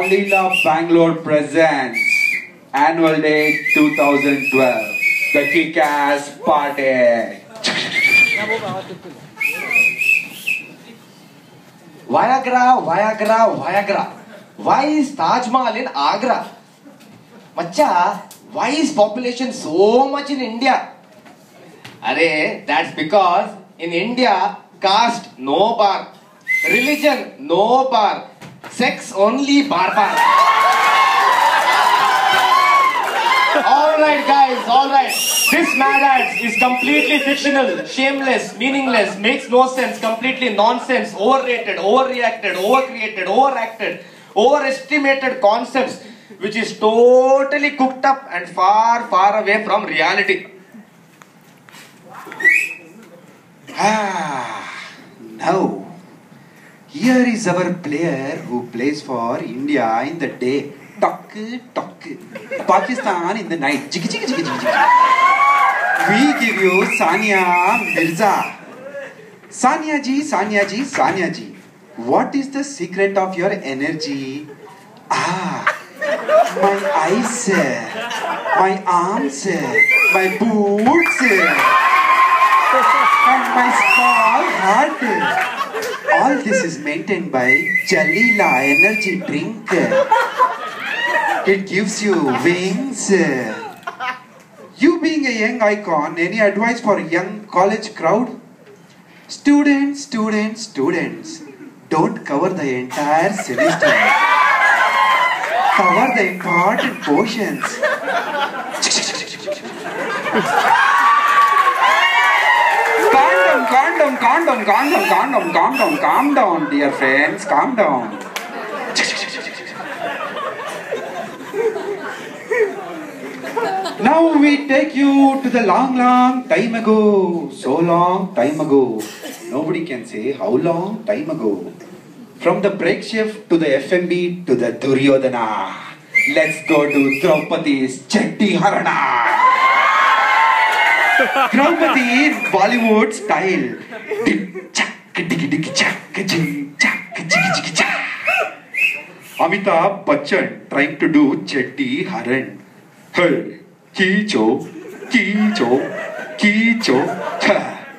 Jalila Bangalore presents Annual Day 2012, the Kick-Ass Party. Viagra, Viagra, Viagra. Why is Taj Mahal in Agra? Macha, why is population so much in India? Arey, that's because in India, caste no bar, religion no bar, sex only bar. Alright guys, alright. This Mad Ads is completely fictional, shameless, meaningless, makes no sense, completely nonsense, overrated, overreacted, overcreated, overacted, overestimated concepts, which is totally cooked up and far, far away from reality. Now, here is our player who plays for India in the day. Talk, Pakistan in the night. Jiggy, jiggy, jiggy, jiggy, jiggy. We give you Sania Mirza. Sania ji, Sania ji, Sania ji. What is the secret of your energy? My eyes, my arms, my boots, and my small heart. All this is maintained by Jalila energy drink. It gives you wings. You being a young icon, any advice for young college crowd? Students, don't cover the entire semester. Cover the important portions. Calm down, dear friends, calm down. Now we take you to the long time ago. So long time ago. Nobody can say how long time ago. From the break shift to the FMB to the Duryodhana. Let's go to Draupadi's Chetty Harana. Draupadi in Bollywood style. Amitabh Bachchan trying to do Chetty Haran. Hey, कीचो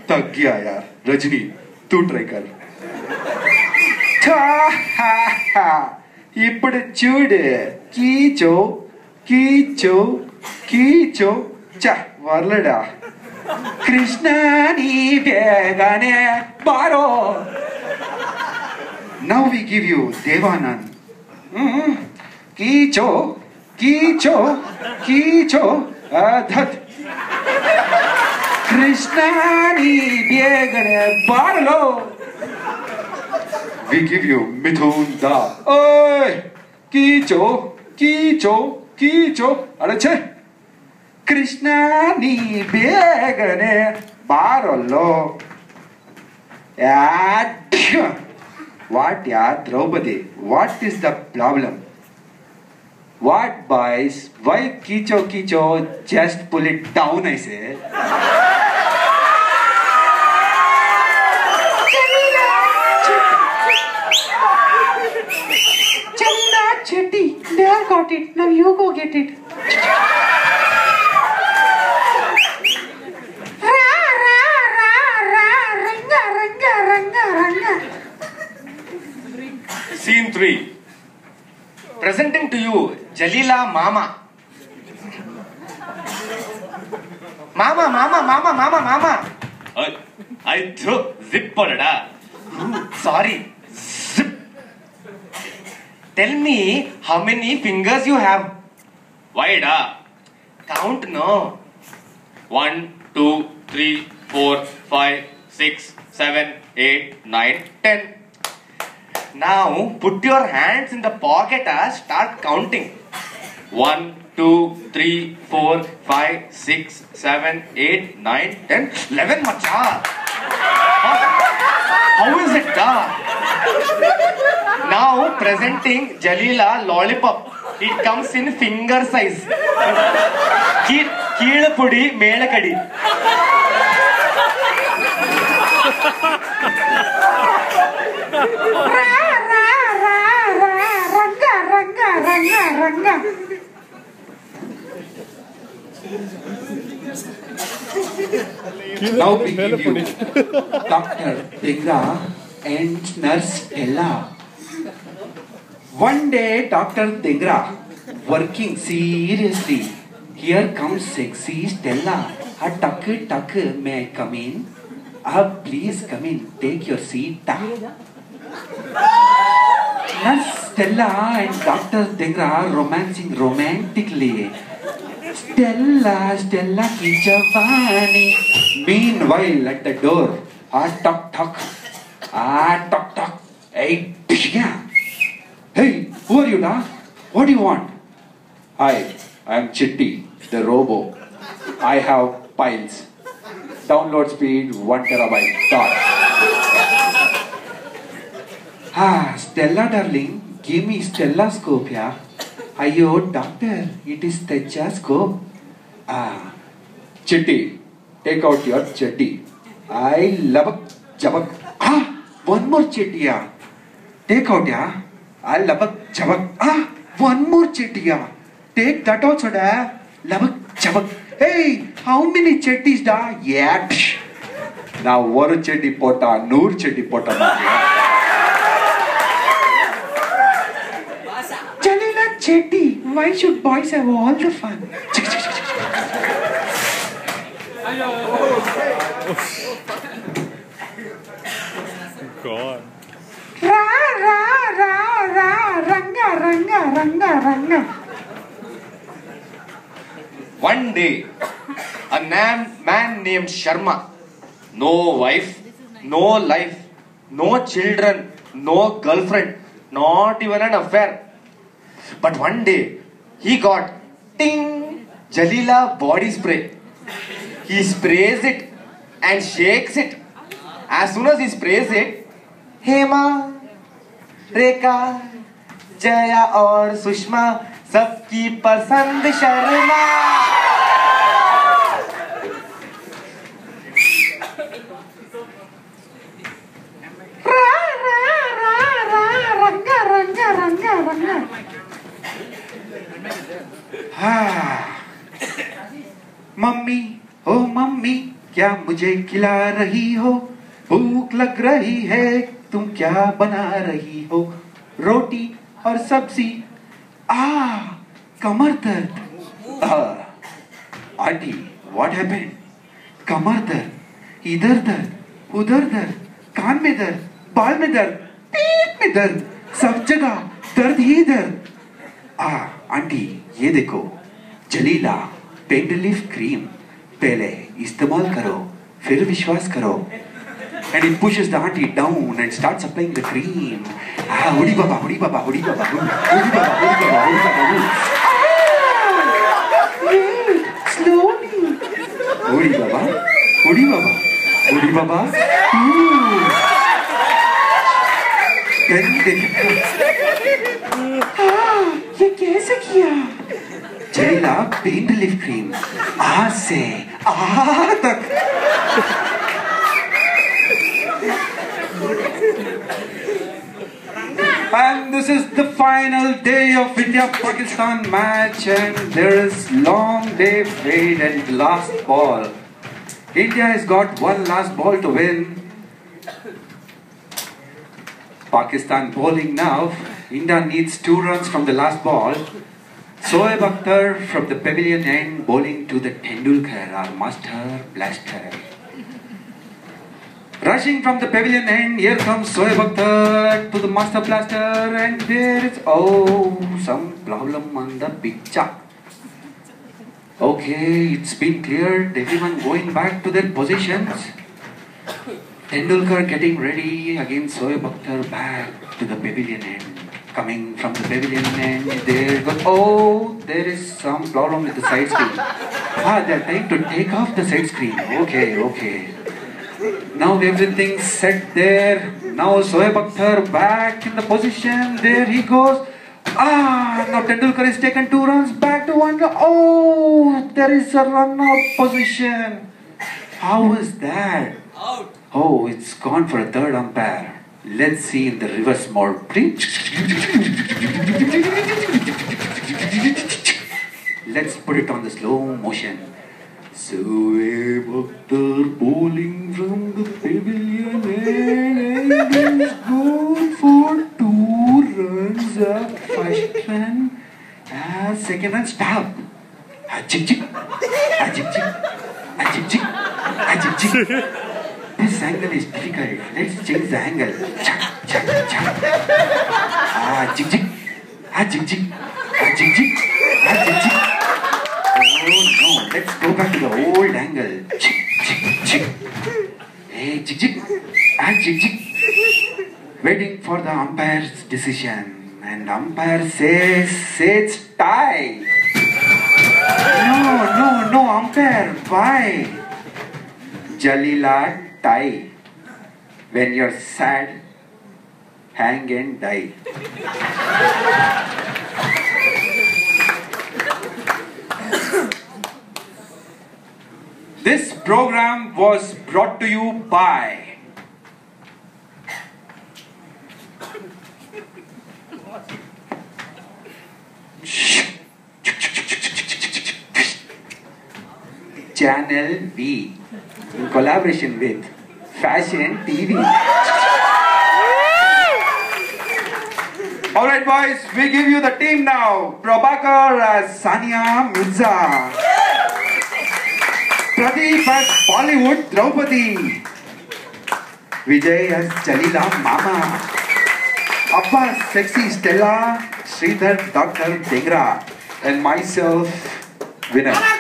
थक गया यार रजनी तू try कर ఇప్పుడు చూడు కీచో వర్లడా కృష్ణ నీ బేగనే బారో Now we give you Devanand. कीचो धत कृष्णानी बेगने बारलो. We give you Mithun Da. Oy, कीचो अरे छे Krishnani बेगने बारलो. What yaar Draupadi? What is the problem? What boys? Why kicho? Just pull it down, I say. Jalila Chetty. They got it. Now you go get it. Scene 3. Presenting to you, Jalila Mama. Mama. I threw zip porada. Sorry, zip. Tell me how many fingers you have. Why da? Count no. 1, 2, 3, 4, 5, 6, 7, 8, 9, 10. Now put your hands in the pocket and start counting. 1, 2, 3, 4, 5, 6, 7, 8, 9, 10, 11 macha. How is it da? Now presenting Jalila lollipop. It comes in finger size. Keelapudi melakadi. Ranga. Ranga. Now we give you Dr. Dhingra and Nurse Stella. One day, Dr. Dhingra working seriously. Here comes sexy Stella. Tuck, may I come in? Please come in. Take your seat. Nurse Stella and Dr. Dhingra romancing romantically. Stella ki Javani. Meanwhile, at the door, tock. Hey, hey, who are you now? What do you want? Hi, I'm Chitti, the robo. I have piles. Download speed 1 terabyte. Stella darling, give me stelloscope, yeah? Ayo, doctor, it is stethoscope. Chitti, take out your chatti. I love jabak. One more chatti, yeah. Take out, yeah. I love jabak. One more chatti, yeah. Take that also, da. Love jabak. Hey, how many chattis, da? Yeah. Now, one chatti pota, noor chatti pota. Jalila Chetty, why should boys have all the fun? God. Ranga. One day, a man named Sharma, no wife, no life, no children, no girlfriend, not even an affair. But one day, he got ting Jalila body spray. He sprays it and shakes it. As soon as he sprays it, Hema, Rekha, Jaya और सुषमा सबकी पसंद Sharma. Ranga. Mummy, ओ mummy, क्या मुझे खिला रही हो? भूख लग रही है, तुम क्या बना रही हो? रोटी और सब्जी. कमर दर्द. Aunty, what happened? कमर दर्द, इधर दर्द, उधर दर्द, कान में दर्द, बाल में दर्द, पेट में दर्द, सब जगह दर्द ही दर्द. आंटी, ये देखो, जलीला पेंट लीफ क्रीम. पहले इस्तेमाल करो, फिर विश्वास करो. And he pushes the auntie down and starts applying the cream. Hudi baba. Wait, slowly. Hudi baba. Then ये कैसे किया? जलीला पेंट लीफ क्रीम आ से आ तक. And this is the final day of India-Pakistan match, and there is long day played and last ball. India has got one last ball to win. Pakistan bowling now. India needs 2 runs from the last ball. Shoaib Akhtar from the pavilion end bowling to the Tendulkar, our master blaster. Rushing from the pavilion end, here comes Shoaib Akhtar to the master blaster, and there is some problem on the pitch. Okay, it's been cleared. Everyone going back to their positions. Tendulkar getting ready against Shoaib Akhtar back to the pavilion end. Coming from the pavilion end, there is some problem with the side screen. They're trying to take off the side screen. Okay. Now everything's set there. Now Shoaib Akhtar back in the position. There he goes. Now Tendulkar is taken 2 runs back to 1. There is a run out position. How is that? Out. It's gone for a third umpire. Let's see in the reverse mode. Let's put it on the slow motion. So a Bhaktar bowling from the pavilion and is good for 2 runs up. First run, second run, stop. Chik chik, chik chik, chik chik, chik chik. This angle is difficult. Let's change the angle. Chak chak chak. Chik chik, chik chik, chik chik, chik chik. Oh no, let's go back to the old angle. Chik, chik, chik. Hey, chik, chik. Chik, chik. Waiting for the umpire's decision. And umpire says it's tie. No, umpire. Why? Jalila, tie. When you're sad, hang and die. This program was brought to you by Channel V in collaboration with Fashion TV. Alright boys, we give you the team now. Prabhakar as Sania Mirza. Pradeep as Bollywood Draupadi. Vijay as Jalila Mama. Abba Sexy Stella, Sridhar Dr. Dengra, and myself, Winner.